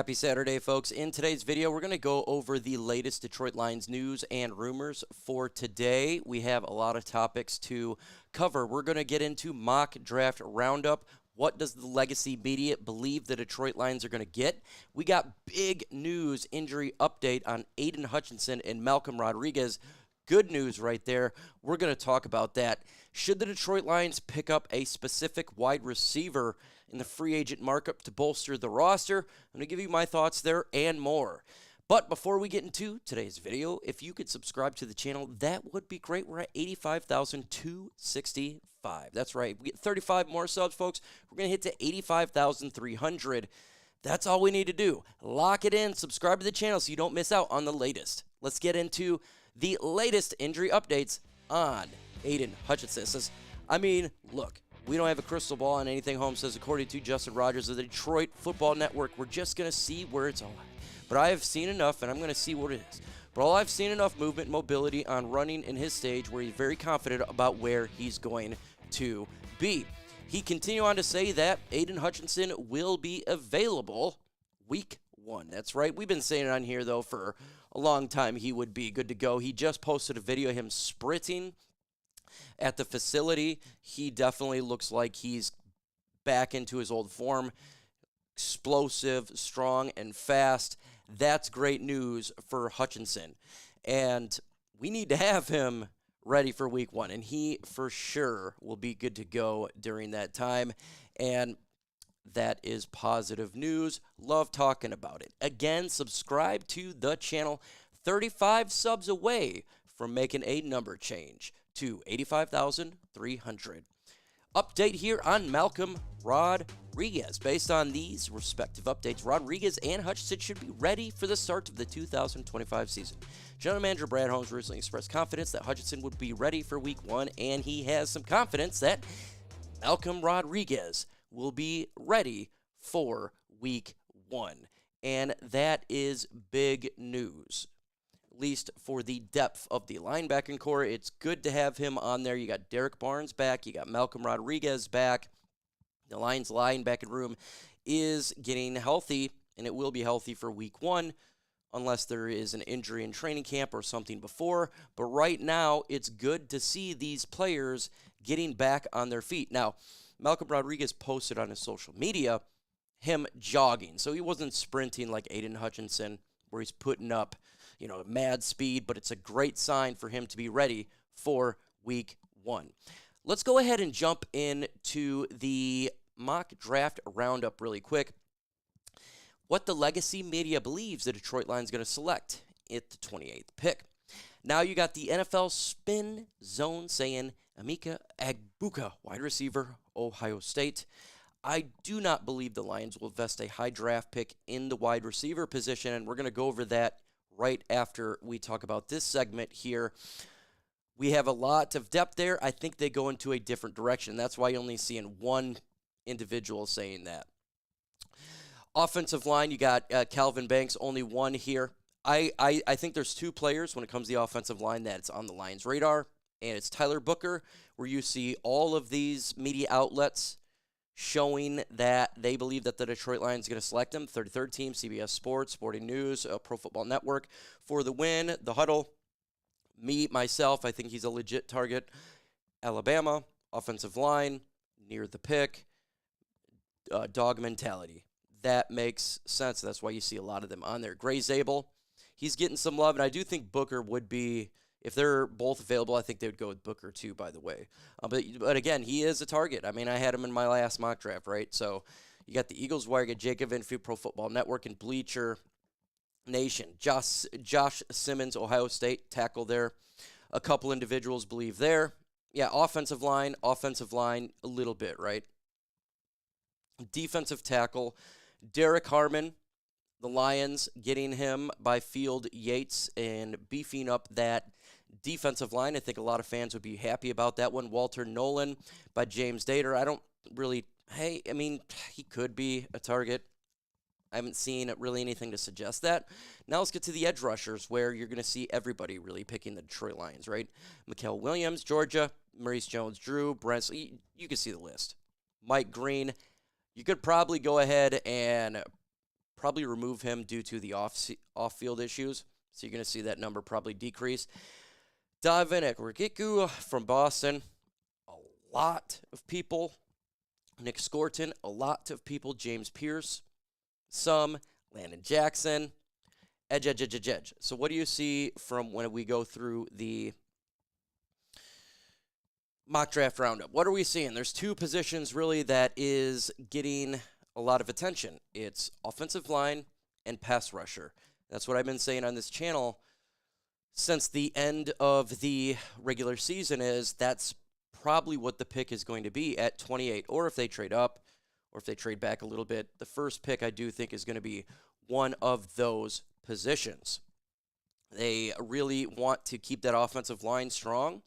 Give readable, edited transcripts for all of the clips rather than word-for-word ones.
Happy Saturday, folks. In today's video, we're going to go over the latest Detroit Lions news and rumors for today. We have a lot of topics to cover. We're going to get into mock draft roundup. What does the legacy media believe the Detroit Lions are going to get? We got big news injury update on Aidan Hutchinson and Malcolm Rodriguez. Good news right there. We're going to talk about that. Should the Detroit Lions pick up a specific wide receiver in the free agent markup to bolster the roster? I'm going to give you my thoughts there and more. But before we get into today's video, if you could subscribe to the channel, that would be great. We're at 85,265. That's right. We get 35 more subs, folks. We're going to hit to 85,300. That's all we need to do. Lock it in. Subscribe to the channel so you don't miss out on the latest. Let's get into the latest injury updates on Aidan Hutchinson. Look, we don't have a crystal ball on anything Holmes says. According to Justin Rogers of the Detroit Football Network, we're just going to see where it's all at. But I have seen enough, and I'm going to see what it is. But I've seen enough movement and mobility on running in his stage where he's very confident about where he's going to be. He continued on to say that Aidan Hutchinson will be available week 1. That's right. We've been saying it on here, though, for a long time he would be good to go. He just posted a video of him sprinting at the facility. He definitely looks like he's back into his old form. Explosive, strong, and fast. That's great news for Hutchinson. And we need to have him ready for week 1, and he for sure will be good to go during that time. And that is positive news. Love talking about it. Again, subscribe to the channel. 35 subs away from making a number change to 85,300. Update here on Malcolm Rodriguez. Based on these respective updates, Rodriguez and Hutchinson should be ready for the start of the 2025 season. General Manager Brad Holmes recently expressed confidence that Hutchinson would be ready for week 1, and he has some confidence that Malcolm Rodriguez will be ready for week 1. And that is big news, at least for the depth of the linebacking core. It's good to have him on there. You got Derek Barnes back. You got Malcolm Rodriguez back. The Lions linebacking room is getting healthy, and it will be healthy for week 1 unless there is an injury in training camp or something before. But right now, it's good to see these players getting back on their feet. Now, Malcolm Rodriguez posted on his social media him jogging. So he wasn't sprinting like Aidan Hutchinson, where he's putting up, mad speed, but it's a great sign for him to be ready for week 1. Let's go ahead and jump into the mock draft roundup really quick. What the legacy media believes the Detroit Lions going to select at the 28th pick. Now you got the NFL spin zone saying Emeka Egbuka, wide receiver, Ohio State. I do not believe the Lions will invest a high draft pick in the wide receiver position, and we're going to go over that right after we talk about this segment here. We have a lot of depth there. I think they go into a different direction. That's why you're only seeing one individual saying that. Offensive line, you got Calvin Banks, only one here. I think there's 2 players when it comes to the offensive line that's on the Lions' radar, and it's Tyler Booker, where you see all of these media outlets showing that they believe that the Detroit Lions are going to select him. 33rd team, CBS Sports, Sporting News, Pro Football Network for the win, the huddle. Me, myself, I think he's a legit target. Alabama, offensive line, near the pick, dog mentality. That makes sense. That's why you see a lot of them on there. Gray Zabel, he's getting some love, and I do think Booker would be, if they're both available, I think they would go with Booker too, by the way. But again, he is a target. I had him in my last mock draft, right? So you got the Eagles wire, you got Jacob Infield, Pro Football Network, and Bleacher Nation. Josh Simmons, Ohio State, tackle there. A couple individuals believe there. Yeah, offensive line, a little bit, right? Defensive tackle, Derek Harmon, the Lions getting him by Field Yates and beefing up that defensive line. I think a lot of fans would be happy about that one. Walter Nolan by James Dater. I don't really, he could be a target. I haven't seen really anything to suggest that. Now let's get to the edge rushers, where you're going to see everybody really picking the Detroit Lions, right? Mikael Williams, Georgia, Maurice Jones-Drew, Brent, you can see the list. Mike Green. You could probably go ahead and probably remove him due to the off-field issues. So you're going to see that number probably decrease. Dominic Rigiku from Boston, a lot of people. Nick Scorton, a lot of people. James Pierce, some. Landon Jackson, edge. So what do you see from when we go through the mock draft roundup? What are we seeing? There's two positions really that is getting a lot of attention. It's offensive line and pass rusher. That's what I've been saying on this channel since the end of the regular season is that's probably what the pick is going to be at 28. Or if they trade up, or if they trade back a little bit, the first pick I do think is going to be one of those positions. They really want to keep that offensive line strong,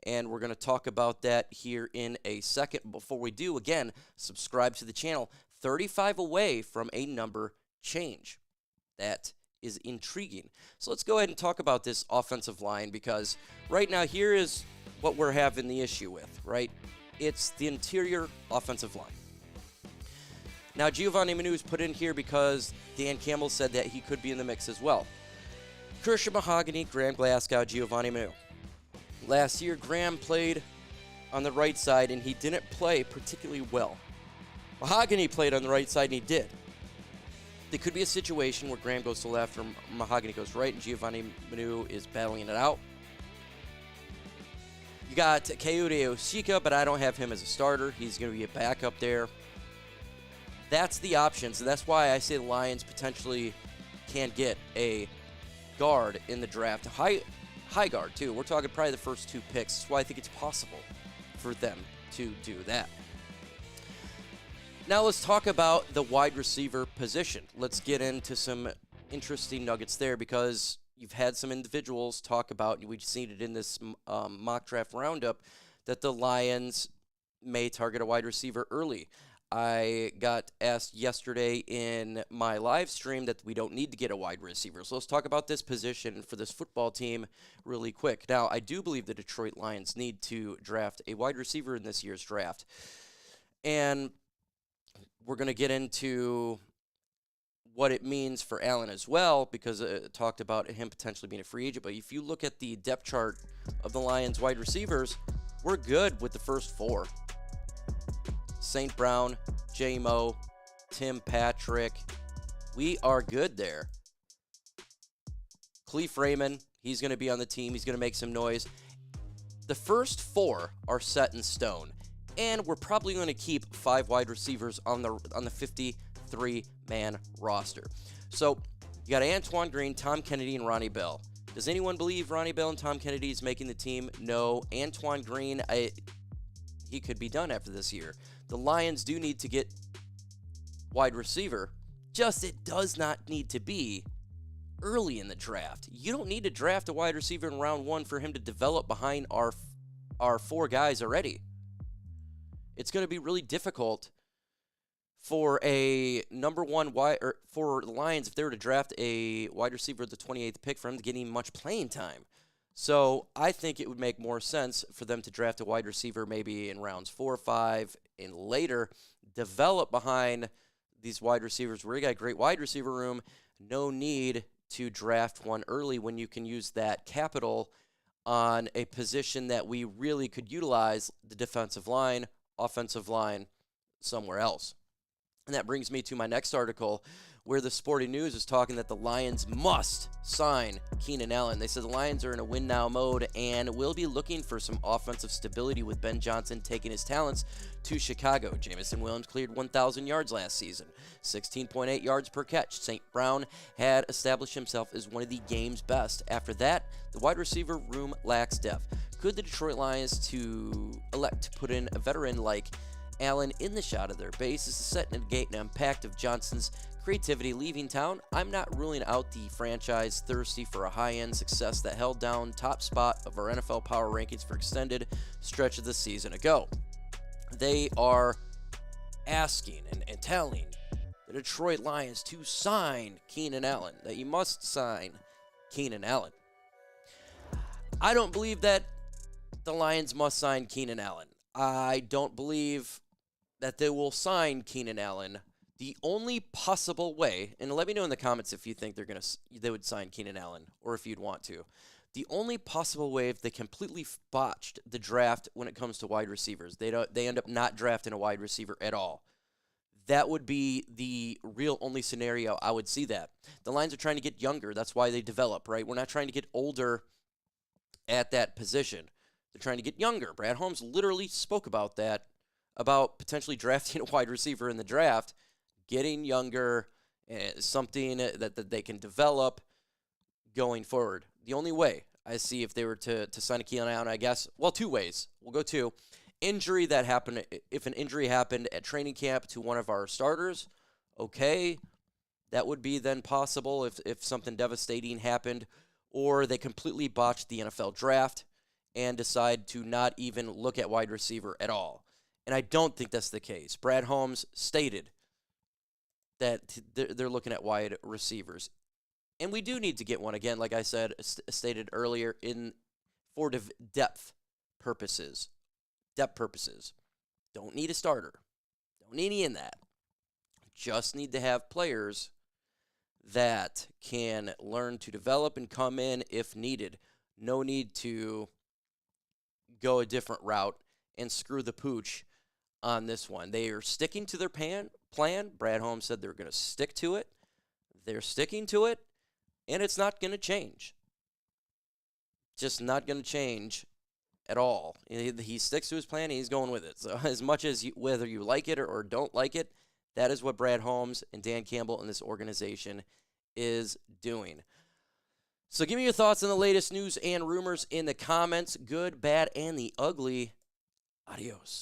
and we're going to talk about that here in a second. Before we do, again, subscribe to the channel. 35 away from a number change. That is intriguing. So let's go ahead and talk about this offensive line, because right now here is what we're having the issue with, right? It's the interior offensive line. Now, Giovanni Manu is put in here because Dan Campbell said that he could be in the mix as well. Christian Mahogany, Graham Glasgow, Giovanni Manu. Last year, Graham played on the right side, and he didn't play particularly well. Mahogany played on the right side, and he did. There could be a situation where Graham goes to left or Mahogany goes right, and Giovanni Manu is battling it out. You got Kayode Oshika, but I don't have him as a starter. He's going to be a backup there. That's the options, and that's why I say the Lions potentially can get a guard in the draft. High guard, too. We're talking probably the first two picks. That's why I think it's possible for them to do that. Now let's talk about the wide receiver position. Let's get into some interesting nuggets there, because you've had some individuals talk about, we've seen it in this mock draft roundup, that the Lions may target a wide receiver early. I got asked yesterday in my live stream that we don't need to get a wide receiver. So let's talk about this position for this football team really quick. Now, I do believe the Detroit Lions need to draft a wide receiver in this year's draft. And we're going to get into what it means for Allen as well, because it talked about him potentially being a free agent. But if you look at the depth chart of the Lions wide receivers, we're good with the first four. St. Brown, J-Mo, Tim Patrick. We are good there. Cleve Raymond, he's going to be on the team. He's going to make some noise. The first four are set in stone, and we're probably going to keep 5 wide receivers on the 53-man roster. So you got Antoine Green, Tom Kennedy, and Ronnie Bell. Does anyone believe Ronnie Bell and Tom Kennedy is making the team? No. Antoine Green, he could be done after this year. The Lions do need to get wide receiver, just it does not need to be early in the draft. You don't need to draft a wide receiver in round 1 for him to develop behind our 4 guys already. It's going to be really difficult for a number 1 wide, or for the Lions, if they were to draft a wide receiver at the 28th pick, for him to get him much playing time. So I think it would make more sense for them to draft a wide receiver maybe in rounds 4 or 5 and later, develop behind these wide receivers where you got a great wide receiver room. No need to draft one early when you can use that capital on a position that we really could utilize, the defensive line, offensive line, somewhere else. And that brings me to my next article, where the Sporting News is talking that the Lions must sign Keenan Allen. They said the Lions are in a win-now mode and will be looking for some offensive stability with Ben Johnson taking his talents to Chicago. Jamison Williams cleared 1,000 yards last season, 16.8 yards per catch. St. Brown had established himself as one of the game's best. After that, the wide receiver room lacks depth. Could the Detroit Lions to elect to put in a veteran like Allen in the shot of their base is to set and negate an impact of Johnson's creativity leaving town? I'm not ruling out the franchise thirsty for a high-end success that held down top spot of our NFL power rankings for extended stretch of the season ago. They are asking and telling the Detroit Lions to sign Keenan Allen, that you must sign Keenan Allen. I don't believe that the Lions must sign Keenan Allen. I don't believe that they will sign Keenan Allen The only possible way, and let me know in the comments if you think they would sign Keenan Allen or if you'd want to. The only possible way if they completely botched the draft when it comes to wide receivers, they end up not drafting a wide receiver at all. That would be the real only scenario I would see that. The Lions are trying to get younger. That's why they develop, right? We're not trying to get older at that position. They're trying to get younger. Brad Holmes literally spoke about that, about potentially drafting a wide receiver in the draft, getting younger, something that they can develop going forward. The only way I see if they were to sign a Keenan Allen, I guess, well, two ways. We'll go to injury that happened. If an injury happened at training camp to one of our starters, okay, that would be then possible if something devastating happened, or they completely botched the NFL draft and decide to not even look at wide receiver at all. And I don't think that's the case. Brad Holmes stated that they're looking at wide receivers. And we do need to get one again, like I said, stated earlier, for depth purposes. Depth purposes. Don't need a starter. Don't need any in that. Just need to have players that can learn to develop and come in if needed. No need to go a different route and screw the pooch on this one. They are sticking to their plan. Brad Holmes said they're going to stick to it. They're sticking to it, and it's not going to change. Just not going to change at all. He sticks to his plan, and he's going with it. So as much as whether you like it or don't like it, that is what Brad Holmes and Dan Campbell and this organization is doing. So give me your thoughts on the latest news and rumors in the comments, good, bad, and the ugly. Adios.